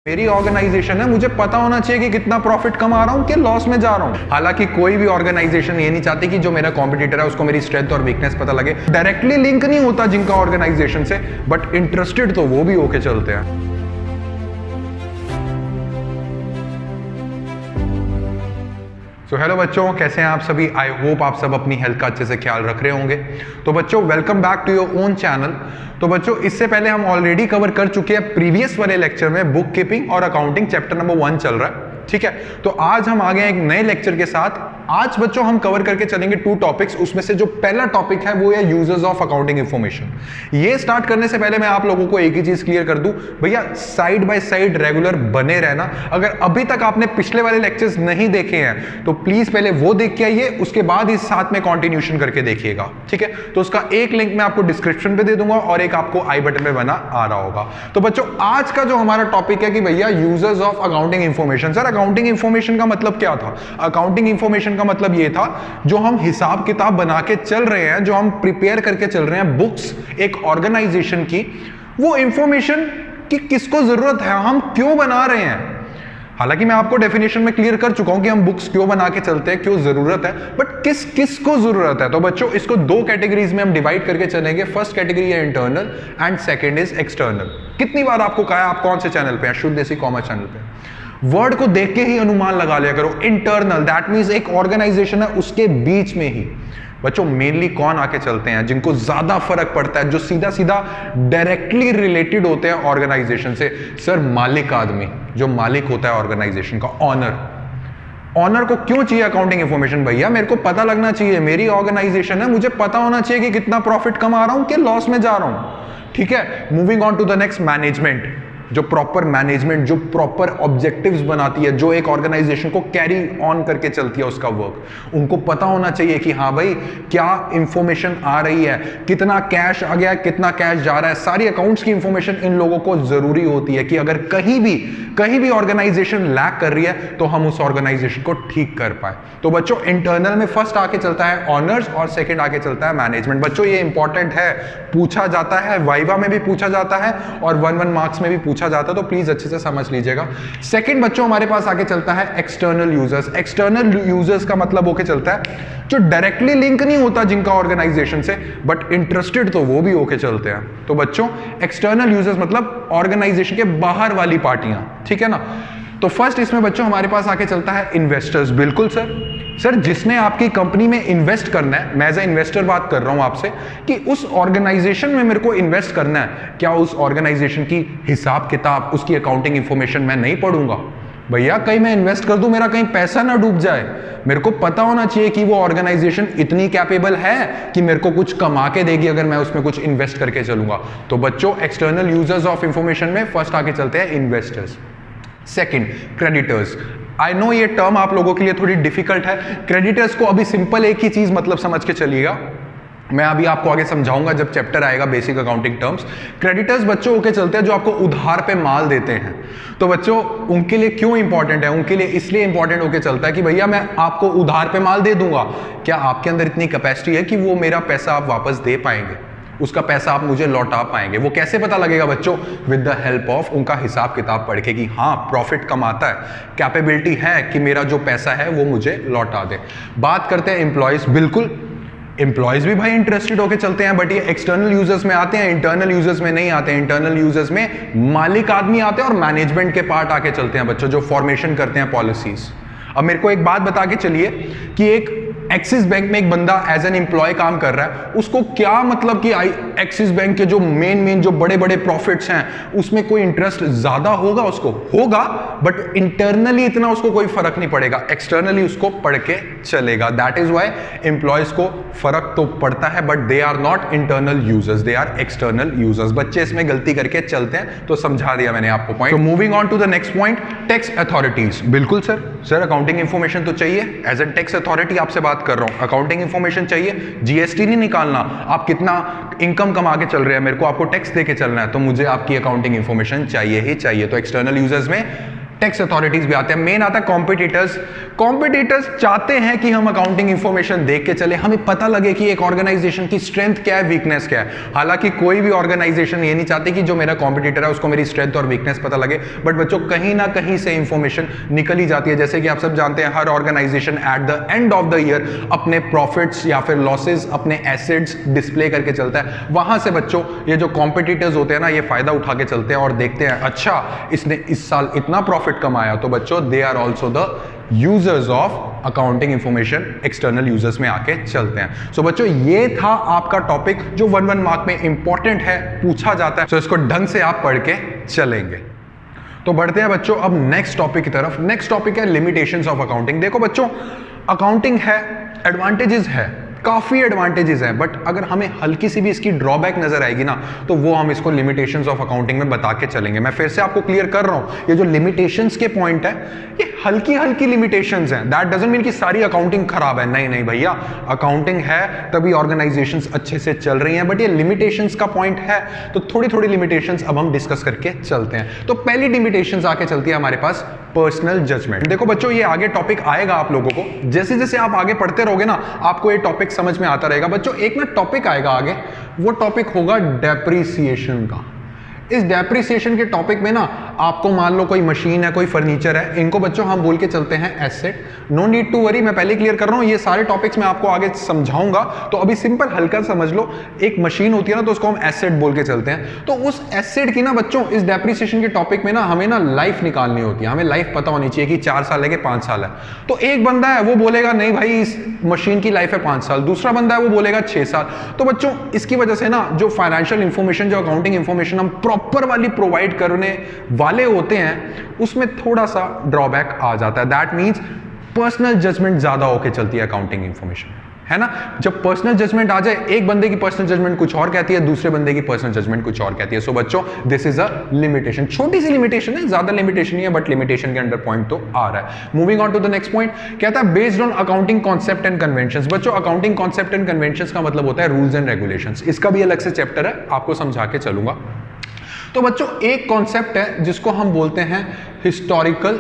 मेरी ऑर्गेनाइजेशन है, मुझे पता होना चाहिए कि कितना प्रॉफिट कमा रहा हूं कि लॉस में जा रहा हूं। हालांकि कोई भी ऑर्गेनाइजेशन ये नहीं चाहती कि जो मेरा कॉम्पिटिटर है उसको मेरी स्ट्रेंथ और वीकनेस पता लगे। डायरेक्टली लिंक नहीं होता जिनका ऑर्गेनाइजेशन से, बट इंटरेस्टेड तो वो भी होके चलते हैं। सो हेलो बच्चों, कैसे हैं आप सभी? आई होप आप सब अपनी हेल्थ का अच्छे से ख्याल रख रहे होंगे। तो बच्चों, welcome back to your own channel. तो बच्चों, इससे पहले हम ऑलरेडी कवर कर चुके हैं प्रीवियस वाले लेक्चर में बुक कीपिंग और अकाउंटिंग चैप्टर नंबर 1 चल रहा है, ठीक है। तो आज हम आ गए एक नए लेक्चर के साथ। आज बच्चों हम कवर करके चलेंगे 2 टॉपिक्स। उसमें से जो पहला टॉपिक है वो है यूजर्स ऑफ अकाउंटिंग इंफॉर्मेशन। ये स्टार्ट करने से पहले मैं आप लोगों को एक ही चीज क्लियर कर दूं, भैया साइड बाय साइड रेगुलर बने रहना। अगर अभी तक आपने पिछले वाले लेक्चर्स नहीं देखे हैं तो प्लीज पहले वो देख के आइए, उसके बाद इस साथ में कंटिन्यूशन करके देखिएगा, ठीक है। तो उसका एक लिंक मैं आपको डिस्क्रिप्शन पे दे दूंगा और एक आपको आई बटन पे बना आ रहा होगा। तो बच्चों, आज का जो हमारा टॉपिक है कि भैया users of accounting information. Sir, accounting information का मतलब क्या था? अकाउंटिंग इंफॉर्मेशन का मतलब ये था जो हम हिसाब किताब बना के चल रहे हैं, जो हम प्रिपेयर करके चल रहे हैं बुक्स एक ऑर्गेनाइजेशन की, वो इंफॉर्मेशन की किसको जरूरत है, हम क्यों बना रहे हैं। हालांकि मैं आपको डेफिनेशन में क्लियर कर चुका हूं कि हम बुक्स क्यों बना के चलते हैं, क्यों जरूरत है, बट किस किस को जरूरत है। तो बच्चों, इसको 2 कैटेगरीज में हम डिवाइड करके चलेंगे। फर्स्ट कैटेगरी है internal and second is external. कितनी बार आपको कहा है आप कौन से चैनल पे हैं? शुद्ध देसी कॉमर्स चैनल पे। वर्ड को देख के ही अनुमान लगा लिया करो। इंटरनल दैट मींस एक ऑर्गेनाइजेशन है उसके बीच में ही। बच्चों, मेनली कौन आके चलते हैं जिनको ज्यादा फर्क पड़ता है, जो सीधा सीधा डायरेक्टली रिलेटेड होते हैं ऑर्गेनाइजेशन से? सर, मालिक आदमी, जो मालिक होता है ऑर्गेनाइजेशन का, ऑनर। ऑनर को क्यों चाहिए अकाउंटिंग इंफॉर्मेशन? भैया मेरे को पता लगना चाहिए, मेरी ऑर्गेनाइजेशन है, मुझे पता होना चाहिए कि कितना प्रॉफिट कमा रहा हूं कि लॉस में जा रहा हूं, ठीक है। Moving on to the next, management. जो प्रॉपर मैनेजमेंट, जो प्रॉपर ऑब्जेक्टिव्स बनाती है, जो एक ऑर्गेनाइजेशन को कैरी ऑन करके चलती है उसका वर्क, उनको पता होना चाहिए कि हाँ भाई क्या इंफॉर्मेशन आ रही है, कितना कैश आ गया, कितना कैश जा रहा है। सारी अकाउंट्स की इंफॉर्मेशन इन लोगों को जरूरी होती है कि अगर कहीं भी ऑर्गेनाइजेशन लैक कर रही है तो हम उस ऑर्गेनाइजेशन को ठीक कर पाए। तो बच्चों, इंटरनल में फर्स्ट आके चलता है ऑनर्स और सेकंड आके चलता है मैनेजमेंट। बच्चों, ये इंपॉर्टेंट है, पूछा जाता है, वाइवा में भी पूछा जाता है और 1-1 मार्क्स में भी पूछा जाता है, तो प्लीज अच्छे से समझ लीजिएगा। सेकंड बच्चों, हमारे पास आके चलता है एक्सटर्नल यूजर्स। एक्सटर्नल यूजर्स का मतलब होके चलता है जो डायरेक्टली लिंक नहीं होता जिनका ऑर्गेनाइजेशन से, बट इंटरेस्टेड तो वो भी होके चलते हैं। तो बच्चों, एक्सटर्नल यूजर्स मतलब ऑर्गेनाइजेशन के बाहर वाली पार्टियां, ठीक है ना। तो फर्स्ट इसमें बच्चों हमारे पास आके चलता है इन्वेस्टर्स। बिल्कुल सर, जिसने आपकी कंपनी में इन्वेस्ट करना है, मैं एज ए इन्वेस्टर बात कर रहा हूं आपसे कि उस ऑर्गेनाइजेशन में मेरे को इन्वेस्ट करना है, क्या उस ऑर्गेनाइजेशन की हिसाब किताब, उसकी अकाउंटिंग इंफॉर्मेशन मैं नहीं पढ़ूंगा? भैया कहीं मैं इन्वेस्ट कर दूं, मेरा कहीं पैसा ना डूब जाए। मेरे को पता होना चाहिए कि वो ऑर्गेनाइजेशन इतनी कैपेबल है कि मेरे को कुछ कमा के देगी अगर मैं उसमें कुछ इन्वेस्ट करके चलूंगा। तो बच्चों, एक्सटर्नल यूजर्स ऑफ इंफॉर्मेशन में फर्स्ट आके चलते हैं investors. Second, creditors. I know ये टर्म आप लोगों के लिए थोड़ी डिफिकल्ट है। क्रेडिटर्स को अभी सिंपल एक ही चीज मतलब समझ के चलिएगा, मैं अभी आपको आगे समझाऊंगा जब चैप्टर आएगा बेसिक अकाउंटिंग टर्म्स। क्रेडिटर्स बच्चों होके चलते हैं जो आपको उधार पे माल देते हैं। तो बच्चों, उनके लिए क्यों इंपॉर्टेंट है? उनके लिए इसलिए इंपॉर्टेंट होके चलता है कि भैया मैं आपको उधार पे माल दे दूंगा, क्या आपके अंदर इतनी कैपेसिटी है कि वो मेरा पैसा आप वापस दे पाएंगे, उसका पैसा आप मुझे लौटा पाएंगे? वो कैसे पता लगेगा बच्चों? विद द हेल्प ऑफ उनका हिसाब किताब पढ़ के कि हाँ प्रॉफिट कमाता है, कैपेबिलिटी है कि मेरा जो पैसा है वो मुझे लौटा दे। बात करते हैं एम्प्लॉयज। बिल्कुल, एम्प्लॉयज भी भाई इंटरेस्टेड होके चलते हैं, बट ये एक्सटर्नल यूजर्स में आते हैं, इंटरनल यूजर्स में नहीं आते हैं। इंटरनल यूजर्स में मालिक आदमी आते हैं और मैनेजमेंट के पार्ट आके चलते हैं बच्चों, जो फॉर्मेशन करते हैं पॉलिसीज। अब मेरे को एक बात बता के चलिए कि एक एक्सिस बैंक में एक बंदा एज एन एम्प्लॉय काम कर रहा है, उसको क्या मतलब कि एक्सिस बैंक के जो मेन जो बड़े बड़े प्रॉफिट्स हैं उसमें कोई इंटरेस्ट ज्यादा होगा? उसको होगा, बट इंटरनली इतना उसको कोई फर्क नहीं पड़ेगा, एक्सटर्नली उसको पढ़ के चलेगा। दैट इज वाई एम्प्लॉयज को फर्क तो पड़ता है, but they are not internal users, they are external users. बच्चे इसमें गलती करके चलते हैं, तो समझा दिया मैंने आपको point. Moving on to the next point, tax authorities. बिल्कुल सर, अकाउंटिंग इंफॉर्मेशन तो चाहिए। एज एन टैक्स अथॉरिटी आपसे बात कर रहा हूं, अकाउंटिंग इंफॉर्मेशन चाहिए। जीएसटी नहीं निकालना, आप कितना इनकम कमा के चल रहे हैं, मेरे को आपको टैक्स दे के चलना है, तो मुझे आपकी अकाउंटिंग इंफॉर्मेशन चाहिए ही चाहिए। तो एक्सटर्नल यूजर्स में टैक्स अथॉरिटीज भी आते हैं, मेन आता है कॉम्पिटिटर्स। कॉम्पिटिटर्स चाहते हैं कि हम अकाउंटिंग इंफॉर्मेशन देख के चले, हमें पता लगे कि एक ऑर्गेनाइजेशन की स्ट्रेंथ क्या है, वीकनेस क्या है। हालांकि कोई भी ऑर्गेनाइजेशन ये नहीं चाहती कि जो मेरा कॉम्पिटिटर है उसको मेरी स्ट्रेंथ और वीकनेस पता लगे, बट बच्चों कहीं ना कहीं से इंफॉर्मेशन निकल ही जाती है। जैसे कि आप सब जानते हैं हर organization at the end of the year अपने प्रॉफिट्स या फिर लॉसेस, अपने एसेट्स डिस्प्ले करके चलता है। वहां से बच्चों ये जो कॉम्पिटिटर्स होते हैं ना, ये फायदा उठा के चलते हैं और देखते हैं अच्छा इसने इस साल इतना प्रॉफिट कमाया, तो बच्चों they are also the users of accounting information, external users में आके चलते हैं। सो बच्चों ये था आपका टॉपिक जो 1-1 मार्क में इंपॉर्टेंट है, पूछा जाता है। सो इसको ढंग से आप पढ़ के चलेंगे। तो बढ़ते हैं बच्चों अब नेक्स्ट टॉपिक की तरफ। नेक्स्ट टॉपिक है लिमिटेशंस ऑफ अकाउंटिंग। देखो बच्चों, अकाउंटिंग है, एडवांटेजेस है, काफी एडवांटेजेस हैं, बट अगर हमें हल्की सी भी इसकी ड्रॉबैक नजर आएगी ना, तो वो हम इसको लिमिटेशंस ऑफ अकाउंटिंग में बता के चलेंगे। मैं फिर से आपको क्लियर कर रहा हूं, ये जो लिमिटेशंस के पॉइंट है ये हल्की हल्की लिमिटेशंस हैं। दैट डजंट मीन कि सारी अकाउंटिंग खराब है, नहीं नहीं भैया, अकाउंटिंग है तभी ऑर्गेनाइजेशंस अच्छे से चल रही हैं, बट ये लिमिटेशंस का पॉइंट है, तो थोड़ी थोड़ी लिमिटेशंस अब हम डिस्कस करके चलते हैं। तो पहली लिमिटेशंस आके चलती है हमारे पास पर्सनल जजमेंट। देखो बच्चों, ये आगे टॉपिक आएगा आप लोगों को, जैसे जैसे आप आगे पढ़ते रहोगे ना, आपको ये टॉपिक समझ में आता रहेगा। बच्चों एक ना टॉपिक आएगा आगे, वो टॉपिक होगा डेप्रिसिएशन का। इस डेप्रिसिएशन के टॉपिक में ना आपको मान लो कोई मशीन है, कोई फर्नीचर है, इनको बच्चों हम बोल के चलते हैं asset. No need to worry, मैं पहले क्लियर कर रहा हूं, ये सारे टॉपिक्स मैं आपको आगे समझाऊंगा, तो अभी सिंपल हल्का समझ लो। एक मशीन होती है ना, तो उसको हम एसेट बोल के चलते हैं। तो उस एसेट की ना बच्चों इस डेप्रिसिएशन के टॉपिक में ना हमें ना लाइफ निकालनी होती है, हमें लाइफ पता होनी चाहिए कि 4 साल है कि 5 साल है। तो एक बंदा है वो बोलेगा नहीं भाई इस मशीन की लाइफ है 5 साल, दूसरा बंदा है वो बोलेगा 6 साल। तो बच्चों इसकी वजह से ना जो फाइनेंशियल इंफॉर्मेशन, जो अकाउंटिंग इंफॉर्मेशन हम प्रॉपर वाली प्रोवाइड करने वाले होते हैं, उसमें थोड़ा सा ड्रॉबैक आ जाता है। दैट मींस पर्सनल जजमेंट ज्यादा होके चलती है अकाउंटिंग इंफॉर्मेशन, है ना। जब पर्सनल जजमेंट आ जाए, एक बंदे की पर्सनल जजमेंट कुछ और कहती है, दूसरे बंदे की पर्सनल जजमेंट कुछ और कहती है। सो बच्चों दिस इज अ लिमिटेशन, छोटी सी लिमिटेशन है, ज्यादा लिमिटेशन नहीं है, बट लिमिटेशन के अंडर पॉइंट तो आ रहा है। Moving on to the next point, कहता है based on accounting concept and conventions. बच्चों अकाउंटिंग कॉन्सेप्ट एंड कन्वेंशंस का मतलब होता है रूल्स एंड रेगुलेशंस। इसका भी अलग से चैप्टर है, आपको समझा के चलूंगा। तो बच्चों एक कॉन्सेप्ट है जिसको हम बोलते हैं हिस्टोरिकल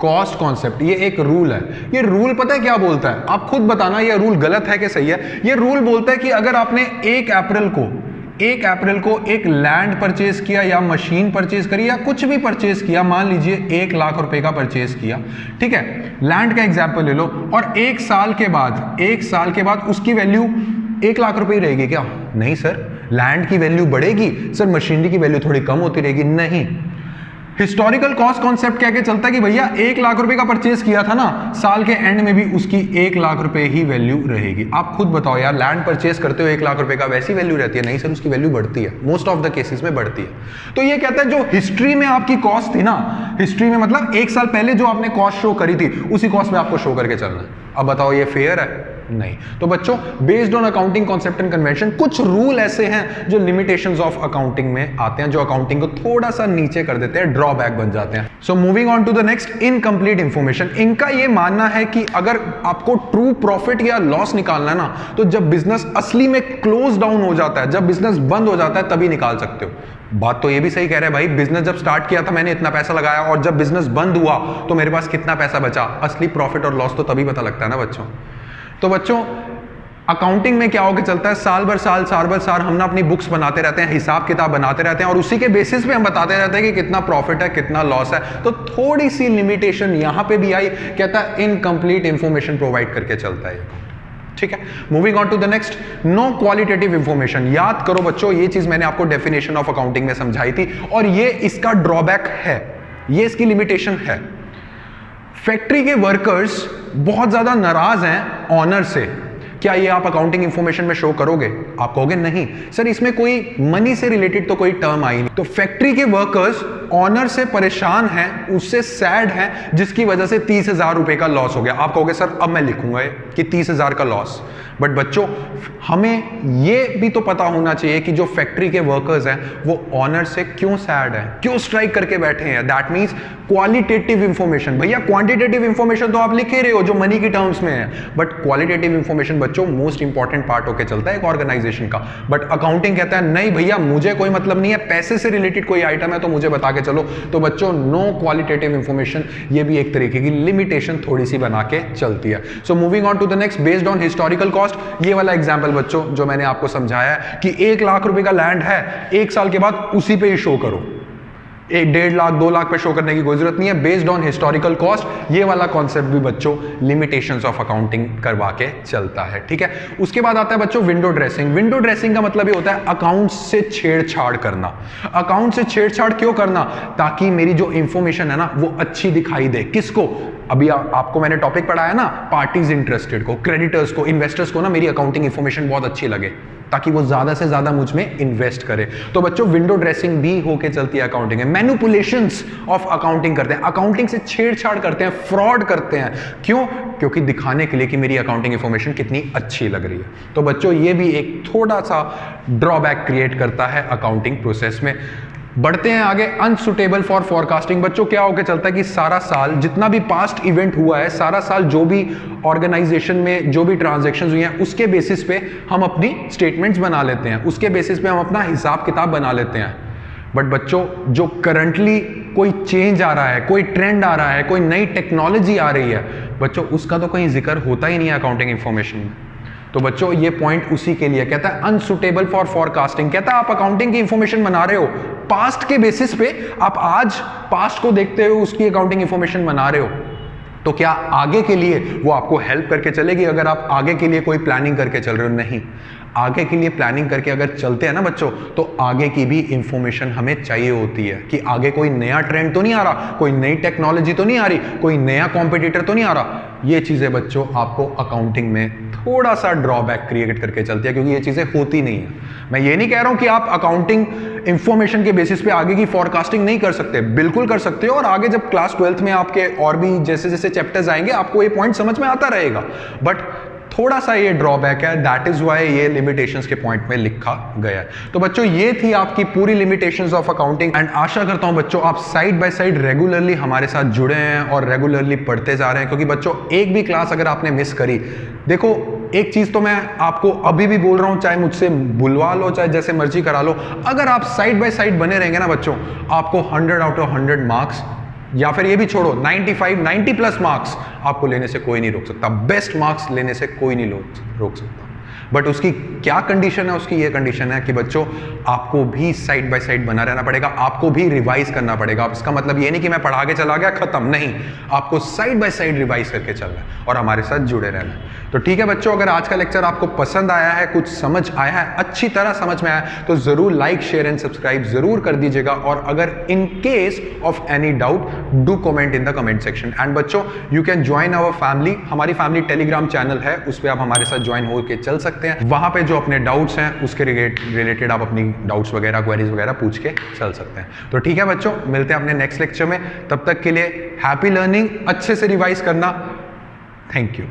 कॉस्ट कॉन्सेप्ट। ये एक रूल है। ये रूल पता है क्या बोलता है, आप खुद बताना ये रूल गलत है कि सही है। ये रूल बोलता है कि अगर आपने 1 अप्रैल को एक लैंड परचेज किया या मशीन परचेज करी या कुछ भी परचेज किया, मान लीजिए 1 लाख रुपए का परचेज किया, ठीक है, लैंड का एग्जाम्पल ले लो, और 1 साल के बाद उसकी वैल्यू 1 लाख रुपए रहेगी क्या? नहीं सर, लैंड की वैल्यू बढ़ेगी। सर मशीनरी की वैल्यू थोड़ी कम होती रहेगी। नहीं, हिस्टोरिकल कॉस्ट कॉन्सेप्ट क्या चलता है कि भैया 1 लाख रुपए का परचेज किया था ना, साल के एंड में भी उसकी 1 लाख रुपए ही वैल्यू रहेगी। आप खुद बताओ यार, लैंड परचेज करते हो 1 लाख रुपए का, वैसी वैल्यू रहती है? नहीं सर, उसकी वैल्यू बढ़ती है, मोस्ट ऑफ द केसेस में बढ़ती है। तो ये कहता है जो हिस्ट्री में आपकी कॉस्ट थी ना, हिस्ट्री में मतलब 1 साल पहले जो आपने कॉस्ट शो करी थी, उसी कॉस्ट में आपको शो करके चलना है। अब बताओ ये फेयर है? नहीं। तो बच्चों based on accounting concept and convention कुछ रूल ऐसे हैं जो लिमिटेशंस ऑफ अकाउंटिंग में आते हैं, जो अकाउंटिंग को थोड़ा सा नीचे कर देते हैं, ड्रॉबैक बन जाते हैं। So moving on to the next, incomplete information. इनका ये मानना है कि अगर आपको ट्रू प्रॉफिट या लॉस निकालना है ना, तो जब बिजनेस असली में क्लोज डाउन हो जाता है, जब बिजनेस बंद हो जाता है, तभी निकाल सकते हो। बात तो ये भी सही कह रहे हैं भाई, बिजनेस जब स्टार्ट किया था मैंने इतना पैसा लगाया, और जब बिजनेस बंद हुआ तो मेरे पास कितना पैसा बचा। असली प्रॉफिट और लॉस तो तभी पता लगता है ना बच्चों। तो बच्चों अकाउंटिंग में क्या होकर चलता है, साल भर साल हम ना अपनी बुक्स बनाते रहते हैं, हिसाब किताब बनाते रहते हैं, और उसी के बेसिस पे हम बताते रहते हैं कि कितना प्रॉफिट है, कितना लॉस है। तो थोड़ी सी लिमिटेशन यहां पे भी आई, कहता है इनकम्प्लीट इंफॉर्मेशन प्रोवाइड करके चलता है। ठीक है, moving on to the next, no qualitative information. याद करो बच्चों, ये चीज मैंने आपको डेफिनेशन ऑफ अकाउंटिंग में समझाई थी, और ये इसका ड्रॉबैक है, ये इसकी लिमिटेशन है। फैक्ट्री के वर्कर्स बहुत ज्यादा नाराज हैं ऑनर से, क्या ये आप अकाउंटिंग इंफॉर्मेशन में शो करोगे? आप कहोगे नहीं सर, इसमें कोई मनी से रिलेटेड तो कोई टर्म आई नहीं। तो फैक्ट्री के वर्कर्स ऑनर से परेशान हैं, उससे सैड हैं, जिसकी वजह से 30,000 रुपए का लॉस हो गया। आप कहोगे सर अब मैं लिखूंगा कि 30,000 का लॉस, बट बच्चों हमें यह भी तो पता होना चाहिए कि जो फैक्ट्री के वर्कर्स हैं वो ऑनर से क्यों सैड हैं, क्यों स्ट्राइक करके बैठे हैं। That means qualitative information. भैया क्वांटिटेटिव इंफॉर्मेशन तो आप लिख ही रहे हो जो मनी की टर्म्स में है, बट क्वालिटेटिव इंफॉर्मेशन बच्चों मोस्ट इंपॉर्टेंट पार्ट होकर चलता है एक ऑर्गेनाइजेशन का। बट अकाउंटिंग कहता है नहीं भैया, मुझे कोई मतलब नहीं है, पैसे से रिलेटेड कोई आइटम है तो मुझे बता के चलो। तो बच्चों नो क्वालिटेटिव इंफॉर्मेशन, ये भी एक तरीके की लिमिटेशन थोड़ी सी बना के चलती है। So moving on to the next, based on historical cost. ये वाला एग्जांपल बच्चों जो मैंने आपको समझाया है कि 1 लाख रुपए का लैंड है, 1 साल के बाद उसी पे ही शो करो, 1.5 लाख 2 लाख पे शो करने की कोई जरूरत नहीं है। बेस्ड ऑन हिस्टोरिकल कॉस्ट, ये वाला कॉन्सेप्ट भी बच्चों लिमिटेशंस ऑफ अकाउंटिंग करवा के चलता है, ठीक है। उसके बाद आता है बच्चों विंडो ड्रेसिंग। विंडो ड्रेसिंग का मतलब ये होता है अकाउंट से छेड़छाड़ करना। अकाउंट से छेड़छाड़ क्यों करना? ताकि मेरी जो इंफॉर्मेशन है ना वो अच्छी दिखाई दे। किसको? अभी आपको मैंने टॉपिक पढ़ाया ना, पार्टीज इंटरेस्टेड को, क्रेडिटर्स को, इन्वेस्टर्स को ना मेरी अकाउंटिंग इंफॉर्मेशन बहुत अच्छी लगे ताकि वो ज्यादा से ज्यादा मुझ में इन्वेस्ट करे। तो बच्चों विंडो ड्रेसिंग भी होके चलती है अकाउंटिंग में। मैनिपुलेशंस ऑफ अकाउंटिंग करते हैं, अकाउंटिंग से छेड़छाड़ करते हैं, फ्रॉड करते हैं। क्यों? क्योंकि दिखाने के लिए कि मेरी अकाउंटिंग इंफॉर्मेशन कितनी अच्छी लग रही है। तो बच्चों ये भी एक थोड़ा सा ड्रॉबैक क्रिएट करता है अकाउंटिंग प्रोसेस में। बढ़ते हैं आगे, अनसुटेबल फॉर फोरकास्टिंग। बच्चों क्या होकर चलता है कि सारा साल जितना भी पास्ट इवेंट हुआ है, सारा साल जो भी ऑर्गेनाइजेशन में जो भी ट्रांजैक्शंस हुई हैं उसके बेसिस पे हम अपनी स्टेटमेंट्स बना लेते हैं, उसके बेसिस पे हम अपना हिसाब किताब बना लेते हैं। बट बच्चों जो करंटली कोई चेंज आ रहा है, कोई ट्रेंड आ रहा है, कोई नई टेक्नोलॉजी आ रही है बच्चों, उसका तो कहीं जिक्र होता ही नहीं है अकाउंटिंग इंफॉर्मेशन में। तो बच्चों ये पॉइंट उसी के लिए कहता है अनसुटेबल फॉर फोरकास्टिंग। कहता है आप अकाउंटिंग की इंफॉर्मेशन बना रहे हो पास्ट के बेसिस पे, आप आज पास्ट को देखते हुए उसकी अकाउंटिंग इंफॉर्मेशन बना रहे हो, तो क्या आगे के लिए वो आपको हेल्प करके चलेगी? अगर आप आगे के लिए कोई प्लानिंग करके चल रहे हो, नहीं। आगे के लिए प्लानिंग करके अगर चलते हैं ना बच्चों, तो आगे की भी इंफॉर्मेशन हमें चाहिए होती है कि आगे कोई नया ट्रेंड तो नहीं आ रहा, कोई नई टेक्नोलॉजी तो नहीं आ रही, कोई नया कॉम्पिटिटर तो नहीं आ रहा। ये चीजें बच्चों आपको अकाउंटिंग में थोड़ा सा ड्रॉबैक क्रिएट करके चलती है, क्योंकि ये चीजें होती नहीं है। मैं ये नहीं कह रहा हूं कि आप अकाउंटिंग इंफॉर्मेशन के बेसिस पे आगे की फोरकास्टिंग नहीं कर सकते, बिल्कुल कर सकते हो। और आगे जब क्लास 12th में आपके और भी जैसे जैसे चैप्टर्स आएंगे आपको ये पॉइंट समझ में आता रहेगा। बट थोड़ा सा ये ड्रॉबैक है, दैट इज वाई ये लिमिटेशंस के पॉइंट में लिखा गया है। तो बच्चों ये थी आपकी पूरी लिमिटेशंस ऑफ अकाउंटिंग। एंड आशा करता हूं बच्चों आप साइड बाय साइड रेगुलरली हमारे साथ जुड़े हैं और रेगुलरली पढ़ते जा रहे हैं, क्योंकि बच्चों एक भी क्लास अगर आपने मिस करी, देखो एक चीज तो मैं आपको अभी भी बोल रहा हूं, चाहे मुझसे बुलवा लो चाहे जैसे मर्जी करा लो, अगर आप साइड बाय साइड बने रहेंगे ना बच्चों, आपको 100 आउट ऑफ 100 मार्क्स, या फिर ये भी छोड़ो 95 90 प्लस मार्क्स आपको लेने से कोई नहीं रोक सकता, बेस्ट मार्क्स लेने से कोई नहीं रोक सकता। बट उसकी क्या कंडीशन है? उसकी ये कंडीशन है कि बच्चों आपको भी साइड बाय साइड बना रहना पड़ेगा, आपको भी रिवाइज करना पड़ेगा। इसका मतलब ये नहीं कि मैं पढ़ा के चला गया खत्म, नहीं, आपको साइड बाय साइड रिवाइज करके चलना है और हमारे साथ जुड़े रहना है। तो ठीक है बच्चों, अगर आज का लेक्चर आपको पसंद आया है, कुछ समझ आया है, अच्छी तरह समझ में आया है, तो जरूर लाइक शेयर एंड सब्सक्राइब जरूर कर दीजिएगा। और अगर in case of any doubt do comment in the comment section. And बच्चों you can join our family, हमारी फैमिली टेलीग्राम चैनल है, उस पर आप हमारे साथ ज्वाइन होकर चल सकते हैं। वहां पे जो अपने डाउट्स हैं उसके रिलेटेड आप अपनी डाउट्स वगैरह, क्वेरीज वगैरह पूछ के चल सकते हैं। तो ठीक है बच्चों, मिलते हैं अपने नेक्स्ट लेक्चर में, तब तक के लिए हैप्पी लर्निंग, अच्छे से रिवाइज करना। Thank you.